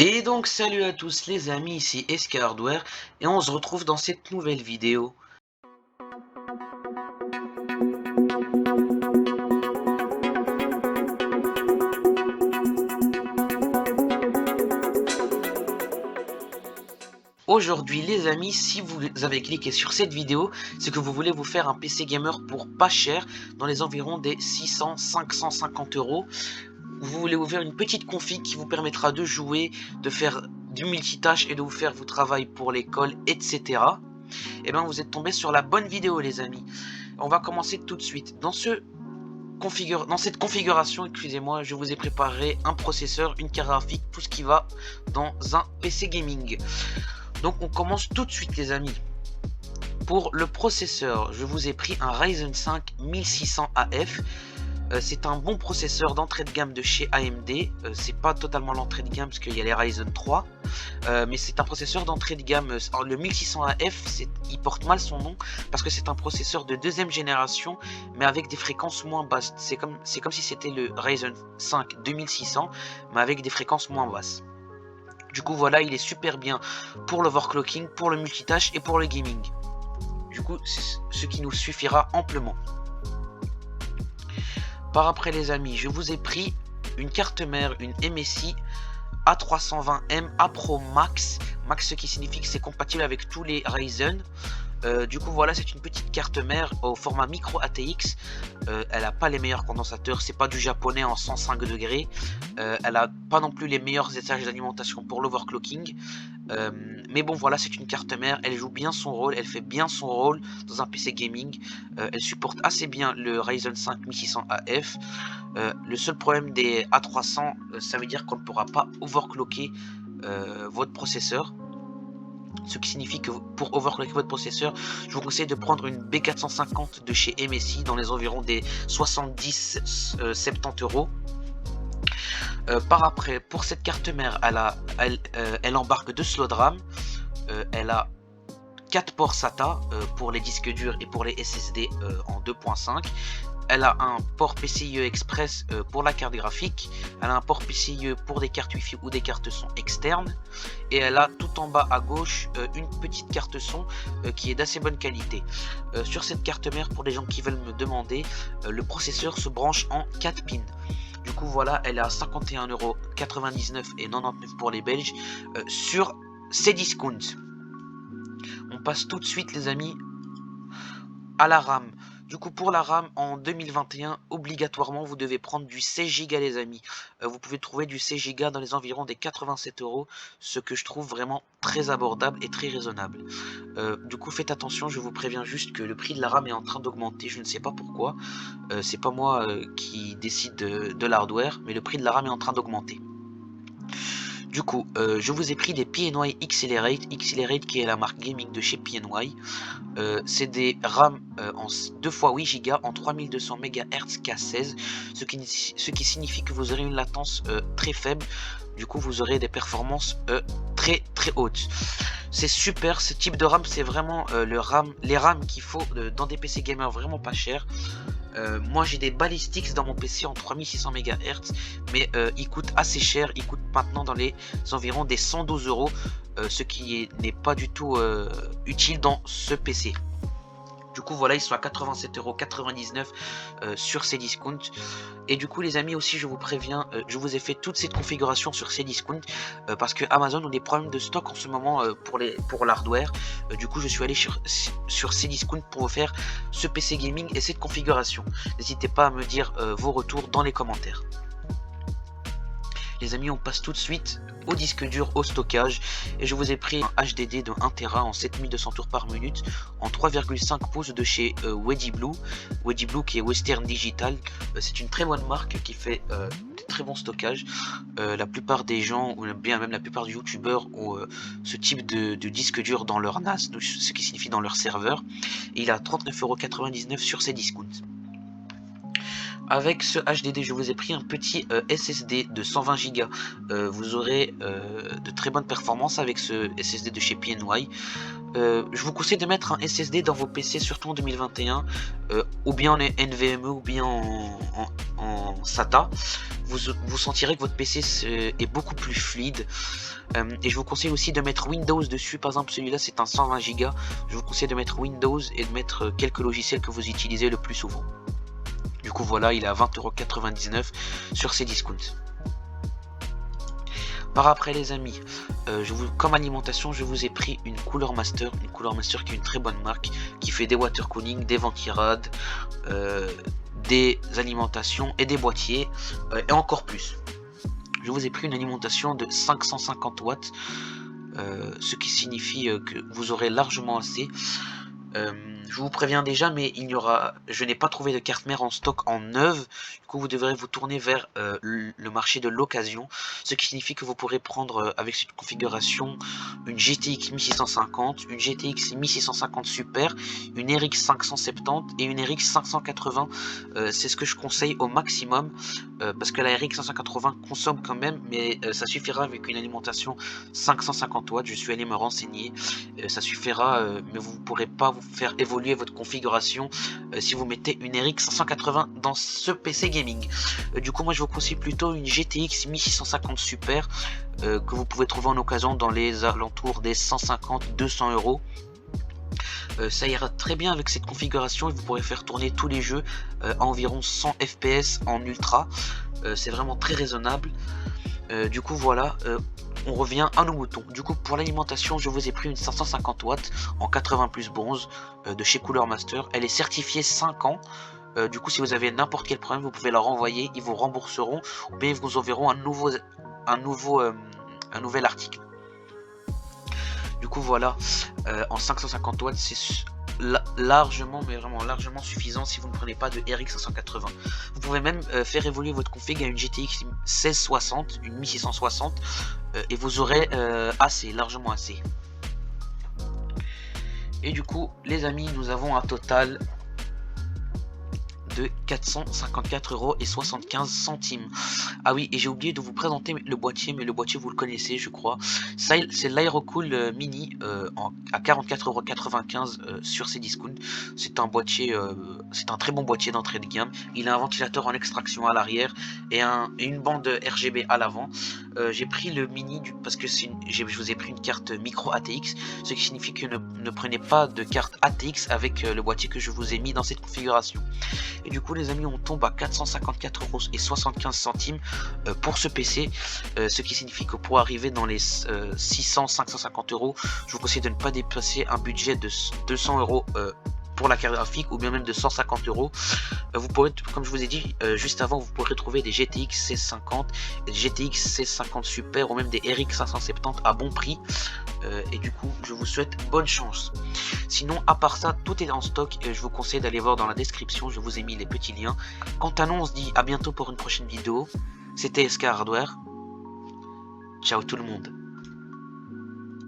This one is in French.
Et donc salut à tous les amis, ici SK Hardware et on se retrouve dans cette nouvelle vidéo. Aujourd'hui les amis, si vous avez cliqué sur cette vidéo, c'est que vous voulez vous faire un PC gamer pour pas cher, dans les environs des 600-550 euros. Vous voulez vous faire une petite config qui vous permettra de jouer, de faire du multitâche et de vous faire vos travail pour l'école, etc. Et bien vous êtes tombé sur la bonne vidéo les amis. On va commencer tout de suite. Dans cette configuration, excusez-moi, je vous ai préparé un processeur, une carte graphique, tout ce qui va dans un PC gaming. Donc on commence tout de suite les amis. Pour le processeur, je vous ai pris un Ryzen 5 1600 AF. C'est un bon processeur d'entrée de gamme de chez AMD. C'est pas totalement l'entrée de gamme parce qu'il y a les Ryzen 3. Mais c'est un processeur d'entrée de gamme. Le 1600 AF, il porte mal son nom parce que c'est un processeur de deuxième génération, mais avec des fréquences moins basses. C'est comme si c'était le Ryzen 5 2600, mais avec des fréquences moins basses. Du coup, voilà, il est super bien pour l'overclocking, pour le multitâche et pour le gaming. Du coup, c'est ce qui nous suffira amplement. Par après, les amis, je vous ai pris une carte mère, une MSI A320M A Pro Max, ce qui signifie que c'est compatible avec tous les Ryzen. Du coup voilà, c'est une petite carte mère au format micro ATX. Elle a pas les meilleurs condensateurs, c'est pas du japonais en 105 degrés. Elle a pas non plus les meilleurs étages d'alimentation pour l'overclocking. Mais bon voilà, c'est une carte mère, elle joue bien son rôle, elle fait bien son rôle dans un PC gaming. Elle supporte assez bien le Ryzen 5 1600 AF. Le seul problème des A300, ça veut dire qu'on ne pourra pas overclocker votre processeur. Ce qui signifie que pour overclocker votre processeur, je vous conseille de prendre une B450 de chez MSI dans les environs des 70-70 euros. Par après, pour cette carte mère, elle embarque 2 slots de RAM. Elle a 4 ports SATA pour les disques durs et pour les SSD en 2.5. Elle a un port PCIe Express pour la carte graphique. Elle a un port PCIe pour des cartes Wi-Fi ou des cartes son externes. Et elle a tout en bas à gauche une petite carte son qui est d'assez bonne qualité. Sur cette carte mère, pour les gens qui veulent me demander, le processeur se branche en 4 pins. Du coup voilà, elle est à 51,99€ et 99 pour les Belges sur Cdiscount. On passe tout de suite les amis à la RAM. Du coup pour la RAM en 2021, obligatoirement vous devez prendre du 16 Go les amis. Vous pouvez trouver du 16 Go dans les environs des 87 euros, ce que je trouve vraiment très abordable et très raisonnable. Du coup faites attention, je vous préviens juste que le prix de la RAM est en train d'augmenter, je ne sais pas pourquoi. C'est pas moi qui décide de l'hardware, mais le prix de la RAM est en train d'augmenter. Du coup, je vous ai pris des PNY Accelerate qui est la marque gaming de chez PNY. C'est des RAM en 2 x 8 Go en 3200 MHz K16, ce qui signifie que vous aurez une latence très faible. Du coup, vous aurez des performances très hautes. C'est super, ce type de RAM, c'est vraiment les RAM qu'il faut dans des PC gamers vraiment pas chers. Moi j'ai des Ballistix dans mon PC en 3600 MHz, mais il coûte assez cher, il coûte maintenant dans les environs des 112 euros, ce qui n'est pas du tout utile dans ce PC. Du coup voilà, ils sont à 87,99€ sur Cdiscount. Et du coup les amis aussi je vous préviens, je vous ai fait toute cette configuration sur Cdiscount parce que Amazon a des problèmes de stock en ce moment pour l'hardware. Du coup je suis allé sur Cdiscount pour vous faire ce PC gaming et cette configuration. N'hésitez pas à me dire vos retours dans les commentaires. Les amis, on passe tout de suite au disque dur, au stockage, et je vous ai pris un HDD de 1TB en 7200 tours par minute en 3,5 pouces de chez WeDiBlue qui est Western Digital. C'est une très bonne marque qui fait de très bons stockages. La plupart des gens, ou bien même la plupart des youtubeurs ont ce type de disque dur dans leur NAS, ce qui signifie dans leur serveur, et il est à 39,99€ sur Cdiscount. Avec ce HDD, je vous ai pris un petit SSD de 120 Go. Vous aurez de très bonnes performances avec ce SSD de chez PNY. Je vous conseille de mettre un SSD dans vos PC, surtout en 2021, ou bien en NVMe ou bien en SATA. Vous sentirez que votre PC est beaucoup plus fluide. Et je vous conseille aussi de mettre Windows dessus. Par exemple, celui-là c'est un 120 Go. Je vous conseille de mettre Windows et de mettre quelques logiciels que vous utilisez le plus souvent. Du coup voilà, il est à 20,99€ sur ces discounts. Par après les amis, comme alimentation, je vous ai pris une Cooler Master qui est une très bonne marque, qui fait des water cooling, des ventirades, des alimentations et des boîtiers, et encore plus. Je vous ai pris une alimentation de 550 watts, ce qui signifie que vous aurez largement assez. Je vous préviens déjà, mais je n'ai pas trouvé de carte mère en stock en neuve. Du coup, vous devrez vous tourner vers le marché de l'occasion, ce qui signifie que vous pourrez prendre avec cette configuration une GTX 1650, une GTX 1650 Super, une RX 570 et une RX 580. C'est ce que je conseille au maximum, parce que la RX 580 consomme quand même, mais ça suffira avec une alimentation 550 watts. Je suis allé me renseigner, ça suffira, mais vous ne pourrez pas vous faire évoluer votre configuration si vous mettez une RX 580 dans ce PC gaming. Du coup moi je vous conseille plutôt une GTX 1650 Super, que vous pouvez trouver en occasion dans les alentours des 150-200€. Ça ira très bien avec cette configuration et vous pourrez faire tourner tous les jeux à environ 100 fps en ultra. C'est vraiment très raisonnable. Du coup voilà, on revient à nos moutons. Du coup pour l'alimentation, je vous ai pris une 550 watts en 80 plus bronze de chez Cooler Master. Elle est certifiée 5 ans. Du coup si vous avez n'importe quel problème, vous pouvez la renvoyer, ils vous rembourseront ou bien ils vous enverront un nouvel article. Du coup voilà, en 550 watts c'est largement, mais vraiment largement suffisant si vous ne prenez pas de RX 580. Vous pouvez même faire évoluer votre config à une GTX 1660, une 1660, et vous aurez largement assez. Et du coup les amis, nous avons un total de 454,75€. Ah oui, et j'ai oublié de vous présenter le boîtier, mais le boîtier vous le connaissez je crois. C'est l'Aerocool Mini à 44,95€ sur ces discounts. C'est un boîtier, c'est un très bon boîtier d'entrée de gamme. Il a un ventilateur en extraction à l'arrière et une bande RGB à l'avant. J'ai pris le Mini parce que je vous ai pris une carte micro ATX, ce qui signifie que ne prenez pas de carte ATX avec le boîtier que je vous ai mis dans cette configuration. Et du coup les amis, on tombe à 454,75€ pour ce PC, ce qui signifie que pour arriver dans les 600-550€, je vous conseille de ne pas dépasser un budget de 200€ pour la carte graphique, ou bien même de 150€. Vous pourrez, comme je vous ai dit juste avant, vous pourrez trouver des GTX 1650, des GTX 1650 Super ou même des RX 570 à bon prix. Et du coup je vous souhaite bonne chance. Sinon à part ça, tout est en stock et je vous conseille d'aller voir dans la description, je vous ai mis les petits liens. Quant à nous, on se dit à bientôt pour une prochaine vidéo. C'était SK Hardware. Ciao tout le monde.